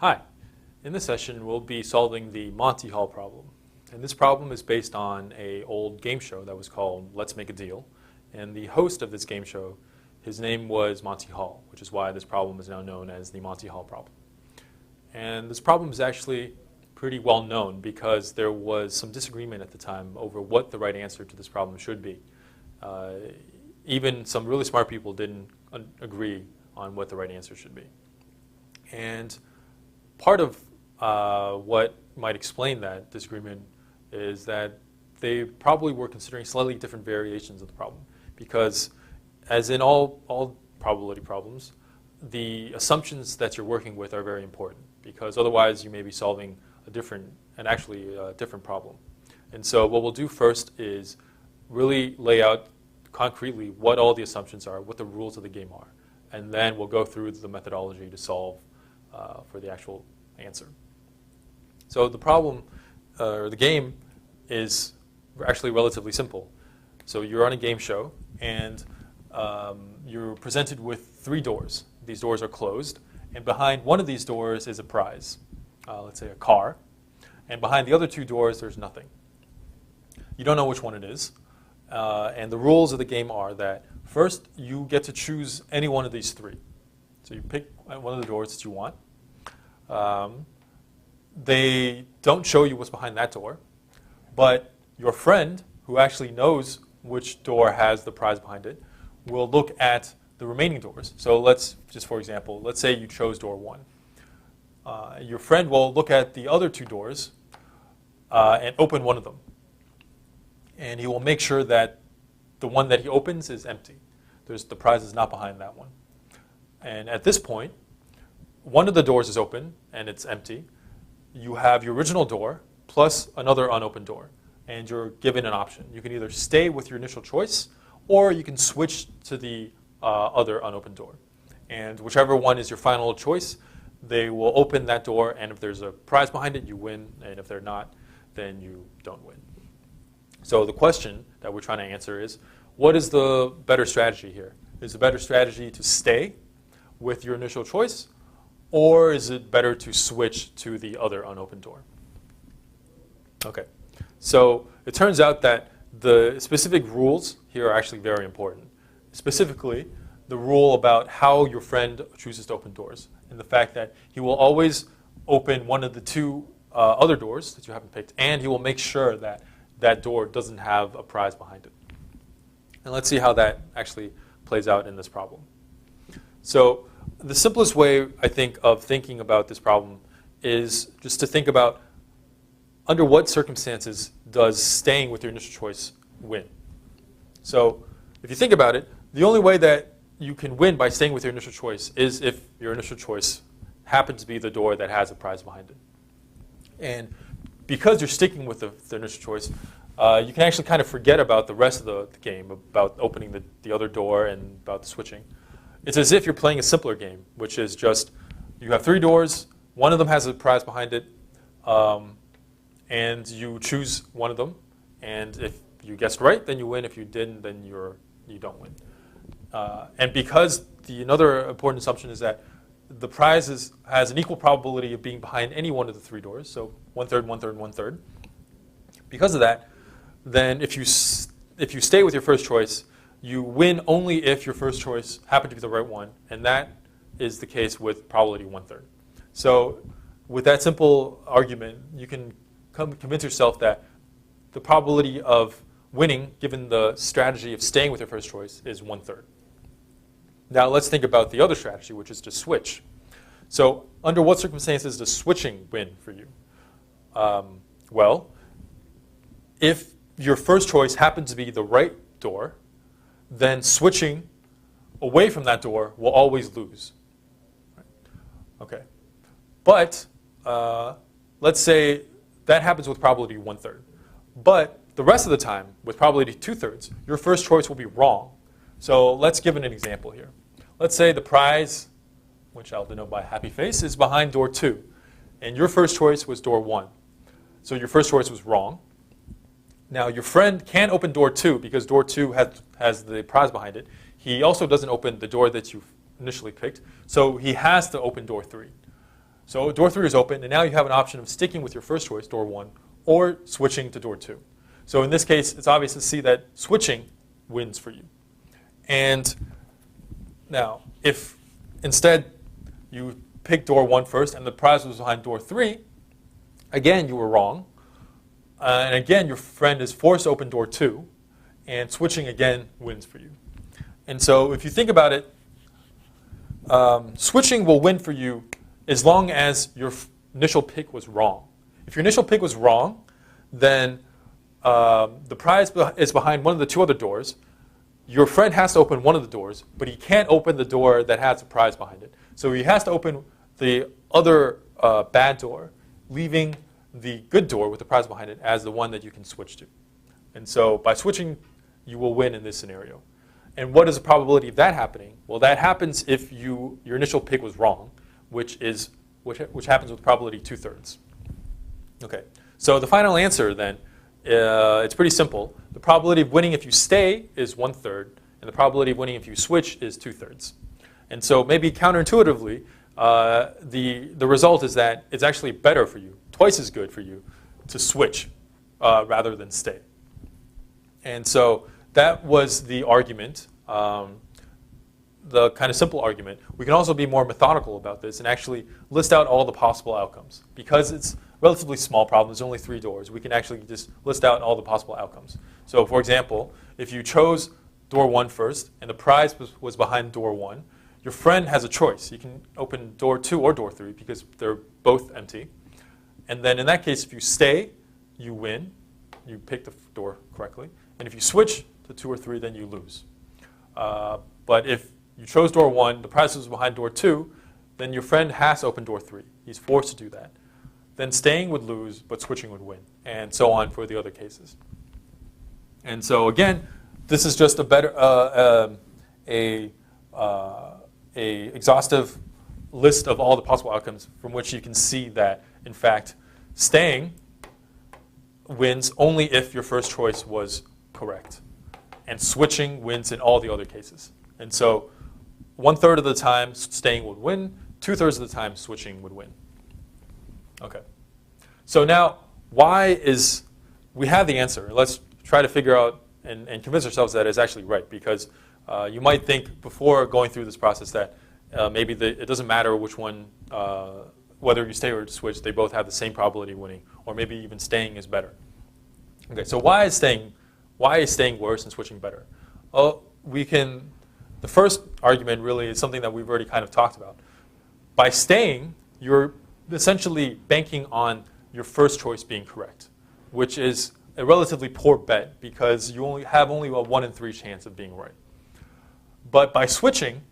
Hi. In this session, we'll be solving the Monty Hall problem. And this problem is based on an old game show that was called Let's Make a Deal. And the host of this game show, his name was Monty Hall, which is why this problem is now known as the Monty Hall problem. And this problem is actually pretty well known because there was some disagreement at the time over what the right answer to this problem should be. Even some really smart people didn't agree on what the right answer should be. And part of what might explain that disagreement is that they probably were considering slightly different variations of the problem. Because as in all probability problems, the assumptions that you're working with are very important. Because otherwise you may be solving a different problem. And so what we'll do first is really lay out concretely what all the assumptions are, what the rules of the game are. And then we'll go through the methodology to solve for the actual answer. So the problem, or the game, is actually relatively simple. So you're on a game show, and you're presented with 3 doors. These doors are closed, and behind one of these doors is a prize, let's say a car, and behind the other 2 doors there's nothing. You don't know which one it is, and the rules of the game are that first you get to choose any one of these 3. So you pick one of the doors that you want. They don't show you what's behind that door, but your friend, who actually knows which door has the prize behind it, will look at the remaining doors. So let's, just for example, let's say you chose door 1. Your friend will look at the other 2 doors and open one of them. And he will make sure that the one that he opens is empty. The prize is not behind that one. And at this point, one of the doors is open and it's empty. You have your original door plus another unopened door. And you're given an option. You can either stay with your initial choice, or you can switch to the other unopened door. And whichever one is your final choice, they will open that door, and if there's a prize behind it, you win. And if they're not, then you don't win. So the question that we're trying to answer is, what is the better strategy here? Is the better strategy to stay with your initial choice, or is it better to switch to the other unopened door? Okay, so it turns out that the specific rules here are actually very important. Specifically, the rule about how your friend chooses to open doors, and the fact that he will always open one of the 2 other doors that you haven't picked, and he will make sure that that door doesn't have a prize behind it. And let's see how that actually plays out in this problem. So the simplest way, I think, of thinking about this problem is just to think about under what circumstances does staying with your initial choice win. So if you think about it, the only way that you can win by staying with your initial choice is if your initial choice happens to be the door that has a prize behind it. And because you're sticking with the initial choice, you can actually kind of forget about the rest of the game, about opening the other door and about the switching. It's as if you're playing a simpler game, which is just you have 3 doors, one of them has a prize behind it, and you choose one of them. And if you guessed right, then you win. If you didn't, then you don't win. And because another important assumption is that the prize has an equal probability of being behind any one of the 3 doors, so 1/3, 1/3, 1/3. Because of that, then if you stay with your first choice, you win only if your first choice happened to be the right one, and that is the case with probability 1/3. So with that simple argument, you can convince yourself that the probability of winning, given the strategy of staying with your first choice, is 1/3. Now let's think about the other strategy, which is to switch. So under what circumstances does switching win for you? Well, if your first choice happens to be the right door, then switching away from that door will always lose. Okay, but let's say that happens with probability 1/3. But the rest of the time, with probability 2/3, your first choice will be wrong. So let's give an example here. Let's say the prize, which I'll denote by a happy face, is behind door 2. And your first choice was door 1. So your first choice was wrong. Now your friend can't open door 2 because door 2 has the prize behind it. He also doesn't open the door that you initially picked, so he has to open door 3. So door 3 is open, and now you have an option of sticking with your first choice, door 1, or switching to door 2. So in this case, it's obvious to see that switching wins for you. And now, if instead you pick door 1 first and the prize was behind door 3, again, you were wrong. And again, your friend is forced to open door 2, and switching again wins for you. And so if you think about it, switching will win for you as long as your initial pick was wrong. If your initial pick was wrong, then the prize is behind one of the 2 other doors. Your friend has to open one of the doors, but he can't open the door that has the prize behind it. So he has to open the other bad door, leaving the good door with the prize behind it as the one that you can switch to. And so by switching, you will win in this scenario. And what is the probability of that happening? Well, that happens if your initial pick was wrong, which happens with probability 2/3. Okay, so the final answer then, it's pretty simple. The probability of winning if you stay is 1/3, and the probability of winning if you switch is 2/3. And so maybe counterintuitively, the result is that it's actually better for you, twice as good for you, to switch rather than stay. And so that was the argument, the kind of simple argument. We can also be more methodical about this and actually list out all the possible outcomes. Because it's a relatively small problem, there's only 3 doors, we can actually just list out all the possible outcomes. So for example, if you chose door 1 first and the prize was behind door 1, your friend has a choice. You can open door 2 or door 3 because they're both empty. And then in that case, if you stay, you win. You pick the door correctly. And if you switch to 2 or 3, then you lose. But if you chose door 1, the prize was behind door 2, then your friend has to open door 3. He's forced to do that. Then staying would lose, but switching would win, and so on for the other cases. And so again, this is just a better a exhaustive list of all the possible outcomes from which you can see that, in fact, staying wins only if your first choice was correct. And switching wins in all the other cases. And so 1/3 of the time, staying would win. 2/3 of the time, switching would win. Okay. So now, we have the answer. Let's try to figure out and convince ourselves that it's actually right. Because you might think before going through this process that maybe it doesn't matter which one, whether you stay or switch, they both have the same probability of winning. Or maybe even staying is better. Okay, so why is staying worse and switching better? Well, the first argument really is something that we've already kind of talked about. By staying, you're essentially banking on your first choice being correct, which is a relatively poor bet because you have only a 1 in 3 chance of being right. But by switching,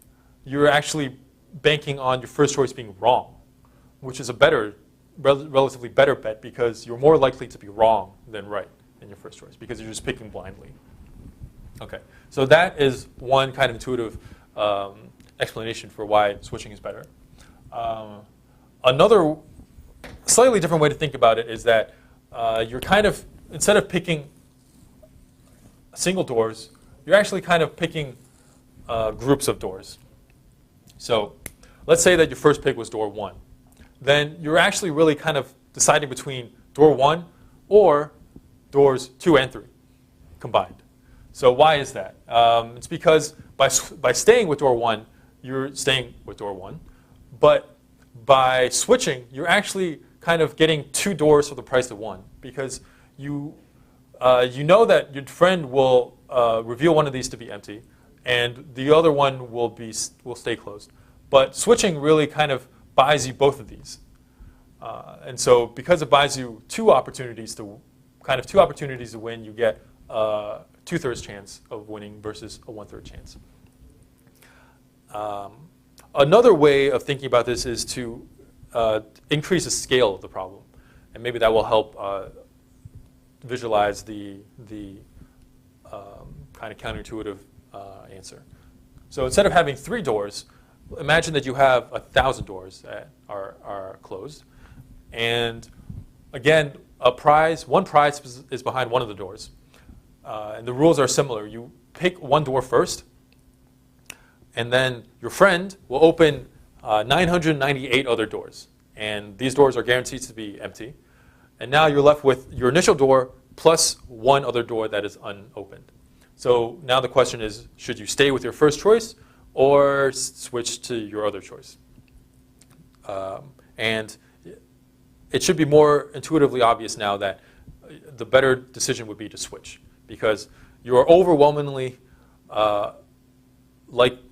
you're actually banking on your first choice being wrong, which is a relatively better bet because you're more likely to be wrong than right in your first choice because you're just picking blindly. Okay, so that is one kind of intuitive explanation for why switching is better. Another slightly different way to think about it is that you're kind of, instead of picking single doors, you're actually kind of picking groups of doors. So let's say that your first pick was door 1. Then you're actually really kind of deciding between door 1 or doors 2 and 3 combined. So why is that? It's because by staying with door 1, you're staying with door 1. But by switching, you're actually kind of getting 2 doors for the price of 1 because you know that your friend will reveal one of these to be empty and the other one will stay closed. But switching really kind of buys you both of these. And so because it buys you 2 opportunities to win, you get 2/3 chance of winning versus a 1/3 chance. Another way of thinking about this is to increase the scale of the problem. And maybe that will help visualize the kind of counterintuitive answer. So instead of having 3 doors, imagine that you have 1,000 doors that are closed. And again, one prize is behind one of the doors. And the rules are similar. You pick one door first, and then your friend will open 998 other doors. and these doors are guaranteed to be empty. And now you're left with your initial door plus one other door that is unopened. So now the question is, should you stay with your first choice or switch to your other choice? And it should be more intuitively obvious now that the better decision would be to switch, because you are overwhelmingly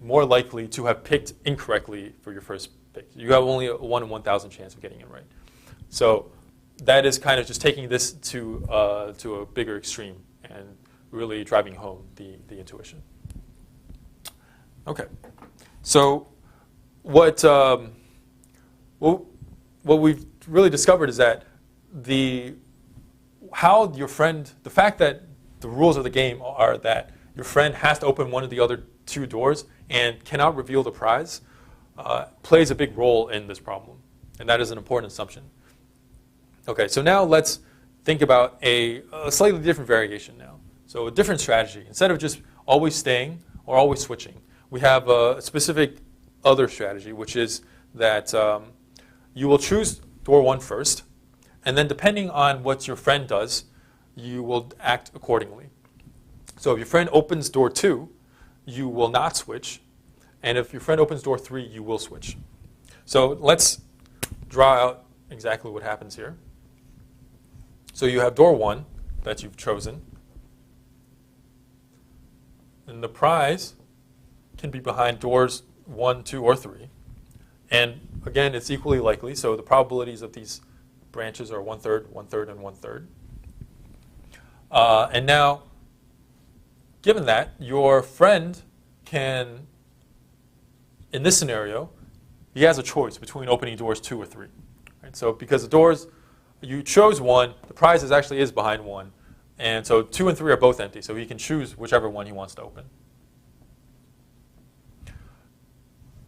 more likely to have picked incorrectly for your first pick. You have only a 1 in 1,000 chance of getting it right. So that is kind of just taking this to a bigger extreme and really driving home the intuition. Okay, so what we've really discovered is that the fact that the rules of the game are that your friend has to open one of the other two doors and cannot reveal the prize plays a big role in this problem, and that is an important assumption. Okay, so now let's think about a slightly different variation now. So a different strategy. Instead of just always staying or always switching, we have a specific other strategy, which is that you will choose door 1 first, and then depending on what your friend does, you will act accordingly. So if your friend opens door 2, you will not switch, and if your friend opens door 3, you will switch. So let's draw out exactly what happens here. So you have door 1 that you've chosen, and the prize can be behind doors 1, 2, or 3. And again, it's equally likely, so the probabilities of these branches are 1/3, 1/3, and 1/3. And now, given that, your friend can, in this scenario, he has a choice between opening doors 2 or 3. Right? So because the doors, you chose 1, the prize actually is behind 1. And so 2 and 3 are both empty, so he can choose whichever one he wants to open.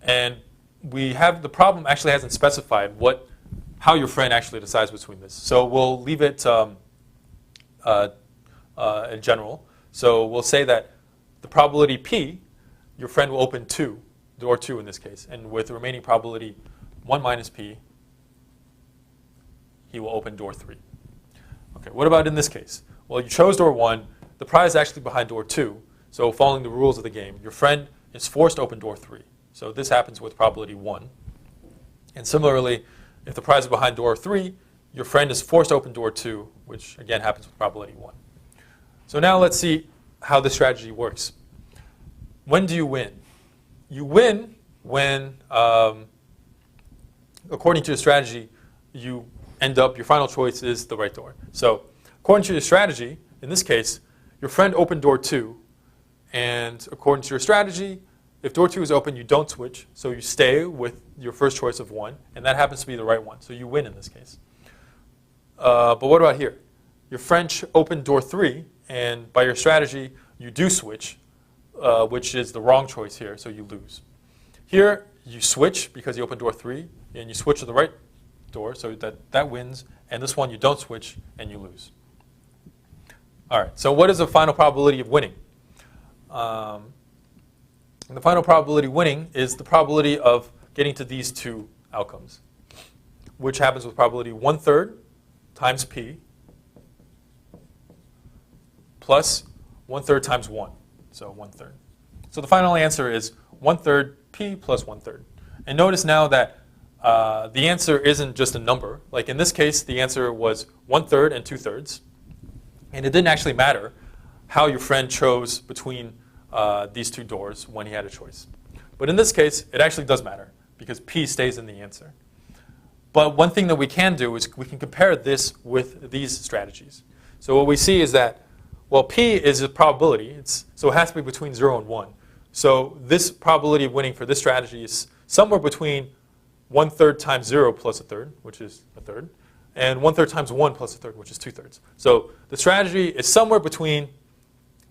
And the problem actually hasn't specified how your friend actually decides between this. So we'll leave it in general. So we'll say that the probability P, your friend will open 2, door 2 in this case, and with the remaining probability 1 minus P, he will open door 3. Okay, what about in this case? Well, you chose door 1, the prize is actually behind door 2, so following the rules of the game, your friend is forced to open door 3. So this happens with probability 1. And similarly, if the prize is behind door 3, your friend is forced to open door 2, which again happens with probability 1. So now let's see how this strategy works. When do you win? You win when, according to the strategy, your final choice is the right door. So according to your strategy, in this case, your friend opened door 2, and according to your strategy, if door 2 is open, you don't switch, so you stay with your first choice of 1, and that happens to be the right one, so you win in this case. But what about here? Your friend opened door 3, and by your strategy, you do switch, which is the wrong choice here, so you lose. Here, you switch because you opened door 3, and you switch to the right door, so that wins, and this one you don't switch, and you lose. All right, so what is the final probability of winning? The final probability of winning is the probability of getting to these two outcomes, which happens with probability 1/3 times P plus 1/3 times 1, so 1/3. So the final answer is 1/3 P plus 1/3. And notice now that the answer isn't just a number. Like in this case, the answer was 1/3 and 2/3. And it didn't actually matter how your friend chose between these two doors when he had a choice. But in this case, it actually does matter because P stays in the answer. But one thing that we can do is we can compare this with these strategies. So what we see is that, well, P is a probability, so it has to be between 0 and 1. So this probability of winning for this strategy is somewhere between 1/3 times 0 plus 1/3, which is 1/3, and 1/3 times 1 plus 1/3, which is 2/3. So the strategy is somewhere between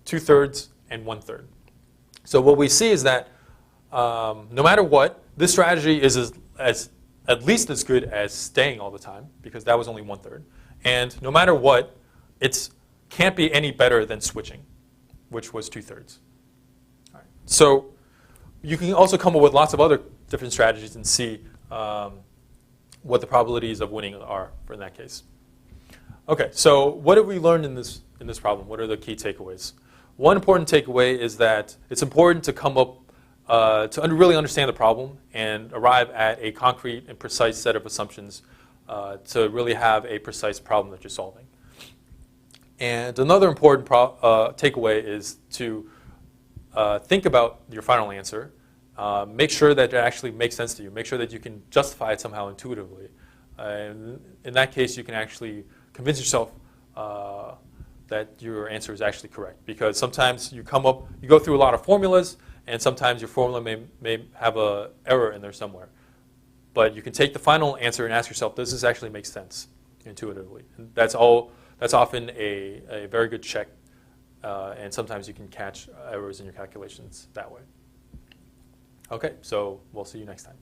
2/3 and 1/3. So what we see is that no matter what, this strategy is at least as good as staying all the time, because that was only 1/3. And no matter what, it can't be any better than switching, which was 2/3. All right. So you can also come up with lots of other different strategies and see what the probabilities of winning are in that case. Okay, so what have we learned in this problem? What are the key takeaways? One important takeaway is that it's important to come up really understand the problem and arrive at a concrete and precise set of assumptions to really have a precise problem that you're solving. And another important takeaway is to think about your final answer. Make sure that it actually makes sense to you. Make sure that you can justify it somehow intuitively. And in that case, you can actually convince yourself that your answer is actually correct. Because sometimes you go through a lot of formulas, and sometimes your formula may have an error in there somewhere. But you can take the final answer and ask yourself, does this actually make sense intuitively? And that's often a very good check, and sometimes you can catch errors in your calculations that way. Okay, so we'll see you next time.